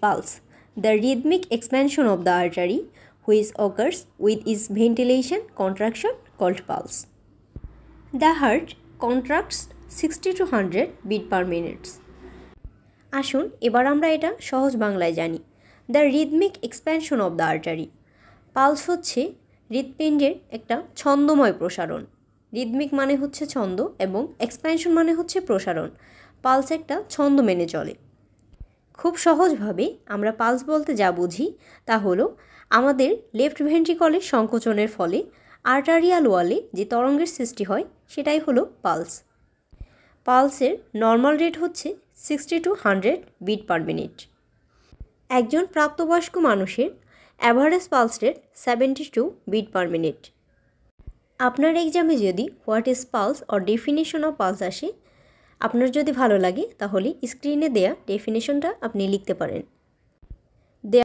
pulse, the rhythmic expansion of the artery which occurs with its ventilation contraction called pulse. The heart contracts 60 to 100 beat per minute. আসুন এবার আমরা এটা সহজ বাংলায় জানি। The rhythmic expansion of the artery. Pulse হচ্ছে হৃৎপিণ্ডের একটা ছন্দময় প্রসারণ। রিদমিক মানে হচ্ছে ছন্দ এবং এক্সপ্যানশন মানে হচ্ছে প্রসারণ। পালস একটা ছন্দ মেনে চলে। খুব সহজভাবে আমরা পালস বলতে যা বুঝি তা হলো আমাদের লেফট ভেন্ট্রিকলের সংকোচনের ফলে আর্টারিয়াল ওয়ালে যে তরঙ্গের সৃষ্টি হয় সেটাই হলো পালস। পালসের নর্মাল রেট হচ্ছে 60 to 100 বিট পার মিনিট। একজন প্রাপ্তবয়স্ক মানুষের average pulse rate 72 beat per minute. আপনার এক্সামে যদি what is pulse or definition of pulse আসে, আপনার যদি ভালো লাগে তাহলে স্ক্রিনে দেয়া ডেফিনেশনটা আপনি লিখতে পারেন।